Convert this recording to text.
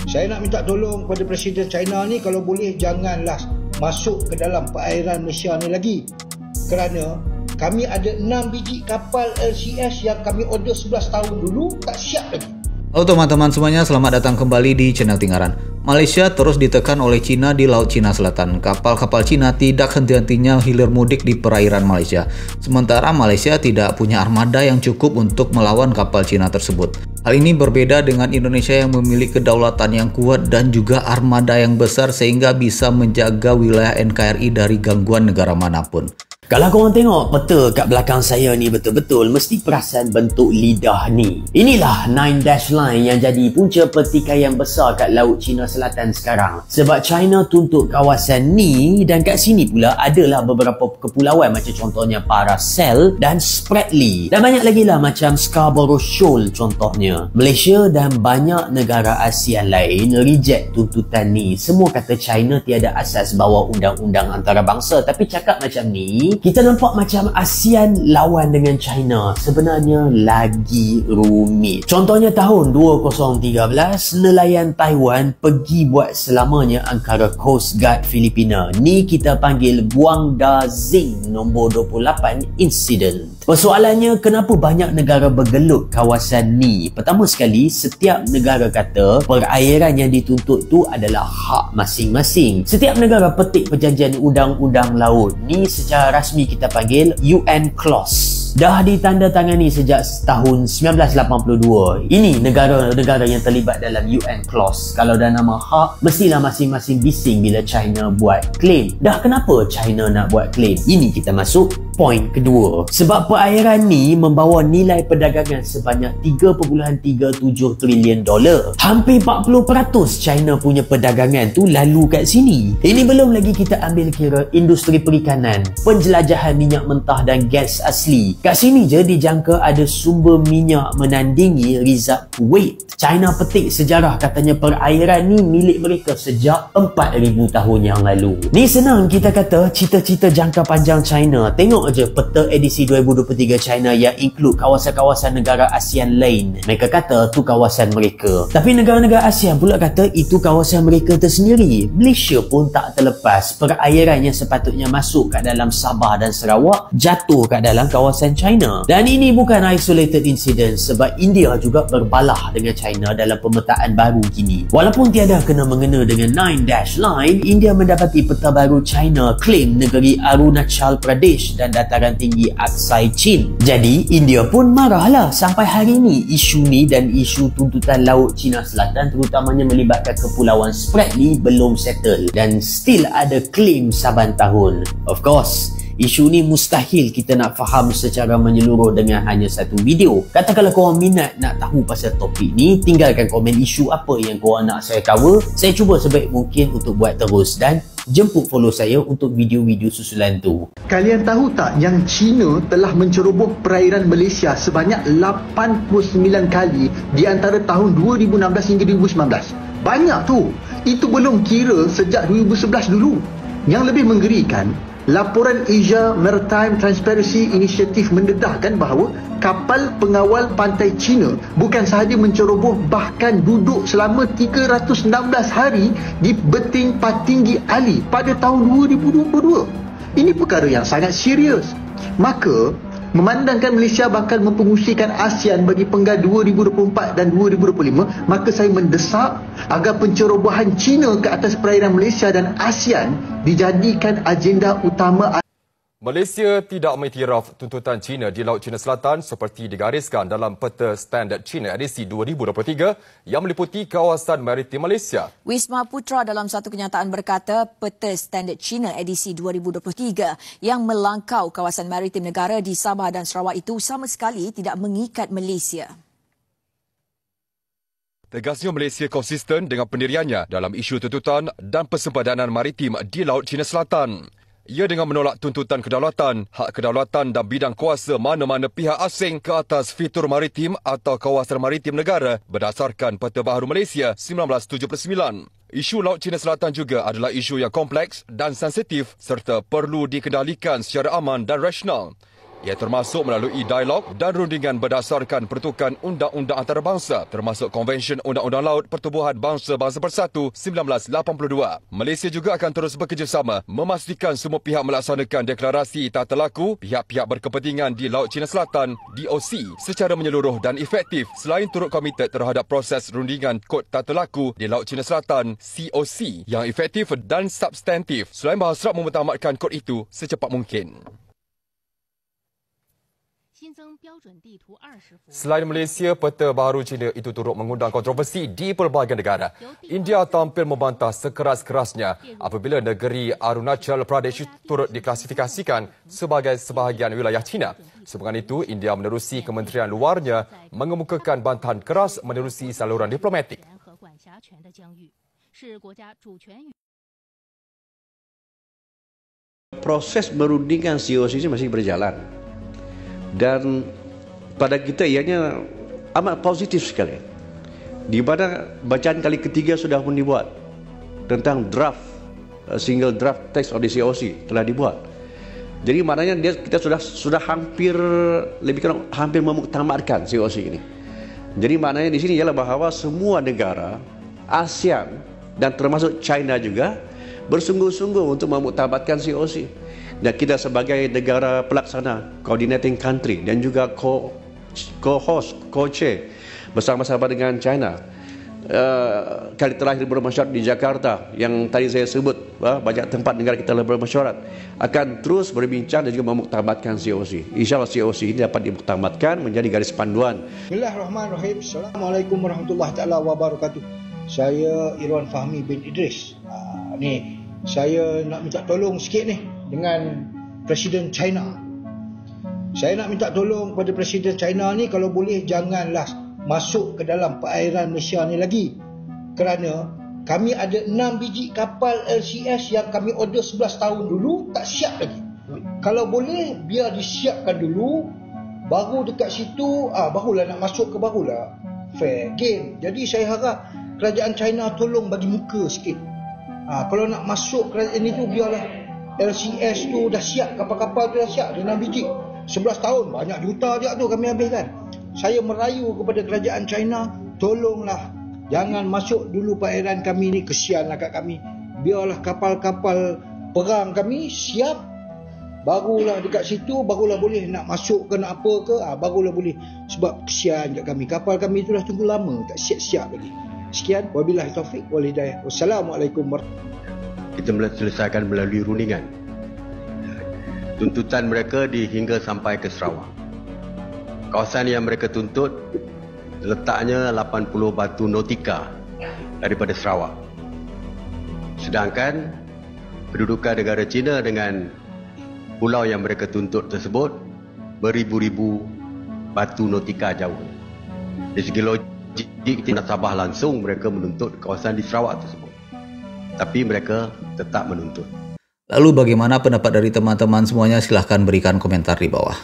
Saya nak minta tolong kepada Presiden China ni, kalau boleh janganlah masuk ke dalam perairan Malaysia ni lagi. Kerana kami ada 6 biji kapal LCS yang kami order 11 tahun dulu, tak siap lagi. Halo teman-teman semuanya, selamat datang kembali di channel Tinggaran. Malaysia terus ditekan oleh China di Laut Cina Selatan. Kapal-kapal China tidak henti-hentinya hilir mudik di perairan Malaysia. Sementara Malaysia tidak punya armada yang cukup untuk melawan kapal China tersebut. Hal ini berbeda dengan Indonesia yang memiliki kedaulatan yang kuat dan juga armada yang besar sehingga bisa menjaga wilayah NKRI dari gangguan negara manapun. Kalau korang tengok peta kat belakang saya ni betul-betul, mesti perasan bentuk lidah ni. Inilah 9 dash line yang jadi punca pertikaian besar kat Laut Cina Selatan sekarang. Sebab China tuntut kawasan ni, dan kat sini pula adalah beberapa kepulauan macam contohnya Paracel dan Spratly. Dan banyak lagi lah macam Scarborough Shoal contohnya. Malaysia dan banyak negara ASEAN lain reject tuntutan ni. Semua kata China tiada asas bawa undang-undang antarabangsa. Tapi cakap macam ni, kita nampak macam ASEAN lawan dengan China sebenarnya lagi rumit. Contohnya tahun 2013, nelayan Taiwan pergi buat selamanya angkara Coast Guard Filipina. Ni kita panggil Guangda Zing nombor 28 incident. Persoalannya, kenapa banyak negara bergelut kawasan ni? Pertama sekali, setiap negara kata perairan yang dituntut tu adalah hak masing-masing. Setiap negara petik perjanjian undang-undang laut. Ni secara rasmi kita panggil UN Clause. Dah ditandatangani sejak tahun 1982. Ini negara-negara yang terlibat dalam UN Clause. Kalau dah nama hak, mestilah masing-masing bising bila China buat claim. Dah kenapa China nak buat claim? Ini kita masuk point kedua. Sebab perairan ni membawa nilai perdagangan sebanyak $3.37 trilion. Hampir 40% China punya perdagangan tu lalu kat sini. Ini belum lagi kita ambil kira industri perikanan, penjelajahan minyak mentah dan gas asli. Kat sini je dijangka ada sumber minyak menandingi Rizab Kuwait. China petik sejarah katanya perairan ni milik mereka sejak 4,000 tahun yang lalu. Ni senang kita kata cita-cita jangka panjang China. Tengok je peta edisi 2023 China yang include kawasan-kawasan negara ASEAN lain. Mereka kata tu kawasan mereka. Tapi negara-negara ASEAN pula kata itu kawasan mereka tersendiri. Malaysia pun tak terlepas. Perairan yang sepatutnya masuk kat dalam Sabah dan Sarawak jatuh kat dalam kawasan China. Dan ini bukan isolated incident sebab India juga berbalah dengan China dalam pemetaan baru kini. Walaupun tiada kena-mengena dengan 9 dash line, India mendapati peta baru China claim negeri Arunachal Pradesh dan dataran tinggi Aksai Chin. Jadi India pun marahlah. Sampai hari ni isu ni dan isu tuntutan Laut Cina Selatan terutamanya melibatkan kepulauan Spratly belum settle dan still ada claim saban tahun. Of course, isu ni mustahil kita nak faham secara menyeluruh dengan hanya satu video. Kata kalau korang minat nak tahu pasal topik ni, tinggalkan komen isu apa yang korang nak saya cover. Saya cuba sebaik mungkin untuk buat terus dan jemput follow saya untuk video-video susulan tu. Kalian tahu tak yang China telah menceroboh perairan Malaysia sebanyak 89 kali di antara tahun 2016 hingga 2019? Banyak tu. Itu belum kira sejak 2011 dulu. Yang lebih menggerikan, laporan Asia Maritime Transparency Initiative mendedahkan bahawa kapal pengawal pantai China bukan sahaja menceroboh, bahkan duduk selama 316 hari di beting Patinggi Ali pada tahun 2022. Ini perkara yang sangat serius. Maka, memandangkan Malaysia bakal mempengusikan ASEAN bagi Penggal 2024 dan 2025, maka saya mendesak agar pencerobohan China ke atas perairan Malaysia dan ASEAN dijadikan agenda utama. Malaysia tidak mengiktiraf tuntutan China di Laut Cina Selatan seperti digariskan dalam peta Standard China edisi 2023 yang meliputi kawasan maritim Malaysia. Wisma Putra dalam satu kenyataan berkata peta Standard China edisi 2023 yang melangkau kawasan maritim negara di Sabah dan Sarawak itu sama sekali tidak mengikat Malaysia. Tegasnya Malaysia konsisten dengan pendiriannya dalam isu tuntutan dan persempadanan maritim di Laut Cina Selatan. Ia dengan menolak tuntutan kedaulatan, hak kedaulatan dan bidang kuasa mana-mana pihak asing ke atas fitur maritim atau kawasan maritim negara berdasarkan Peta Baharu Malaysia 1979. Isu Laut Cina Selatan juga adalah isu yang kompleks dan sensitif serta perlu dikendalikan secara aman dan rasional. Ia termasuk melalui dialog dan rundingan berdasarkan pertukan undang-undang antarabangsa termasuk Konvensyen Undang-Undang Laut Pertubuhan Bangsa-Bangsa Bersatu 1982. Malaysia juga akan terus bekerjasama memastikan semua pihak melaksanakan deklarasi tata laku pihak-pihak berkepentingan di Laut Cina Selatan DOC secara menyeluruh dan efektif selain turut komited terhadap proses rundingan kod tata laku di Laut Cina Selatan COC yang efektif dan substantif selain berhasrat memutamatkan kod itu secepat mungkin. Selain Malaysia, peta baharu China itu turut mengundang kontroversi di pelbagai negara. India tampil membantah sekeras-kerasnya apabila negeri Arunachal Pradesh turut diklasifikasikan sebagai sebahagian wilayah China. Sehubungan itu, India menerusi Kementerian Luarnya mengemukakan bantahan keras menerusi saluran diplomatik. Proses merundingkan COC ini masih berjalan. Dan pada kita ianya amat positif sekali. Di mana bacaan kali ketiga sudah pun dibuat tentang draft, single draft text of the COC telah dibuat. Jadi maknanya kita sudah hampir lebih kurang hampir memuktamadkan COC ini. Jadi maknanya di sini ialah bahawa semua negara ASEAN dan termasuk China juga bersungguh-sungguh untuk memuktamadkan COC. Dan kita sebagai negara pelaksana, coordinating country dan juga co-host, co-chair bersama-sama dengan China. Kali terakhir bermesyuarat di Jakarta yang tadi saya sebut, banyak tempat negara kita telah bermesyuarat, akan terus berbincang dan juga memuktamadkan COC. InsyaAllah COC ini dapat dimuktamadkan menjadi garis panduan. Bismillahirrahmanirrahim. Assalamualaikum warahmatullahi taala wabarakatuh. Saya Irwan Fahmi bin Idris. Saya nak minta tolong sikit ni dengan Presiden China. Saya nak minta tolong kepada Presiden China ni, kalau boleh janganlah masuk ke dalam perairan Malaysia ni lagi. Kerana kami ada 6 biji kapal LCS yang kami order 11 tahun dulu tak siap lagi. Kalau boleh biar disiapkan dulu, baru dekat situ barulah nak masuk ke, barulah fair game. Jadi saya harap kerajaan China tolong bagi muka sikit. Kalau nak masuk kerajaan itu, biarlah LCS tu dah siap, kapal-kapal tu dah siap, ada 6 biji. 11 tahun, banyak juta je tu kami habiskan. Saya merayu kepada kerajaan China, tolonglah jangan masuk dulu perairan kami ni, kesianlah kat kami. Biarlah kapal-kapal perang kami siap, barulah dekat situ, barulah boleh nak masuk ke nak apa ke, barulah boleh. Sebab kesian kat kami, kapal kami tu dah tunggu lama, tak siap-siap lagi. Sekian, wabillahi taufiq wal hidayah. Wassalamualaikum warahmatullahi. Kita selesaikan melalui rundingan. Tuntutan mereka hingga sampai ke Sarawak. Kawasan yang mereka tuntut letaknya 80 batu nautika daripada Sarawak. Sedangkan kedudukan negara China dengan pulau yang mereka tuntut tersebut beribu-ribu batu nautika jauh. Dari segi logik, kita Sabah langsung mereka menuntut kawasan di Sarawak tersebut. Tapi mereka tetap menuntut. Lalu bagaimana pendapat dari teman-teman semuanya? Silahkan berikan komentar di bawah.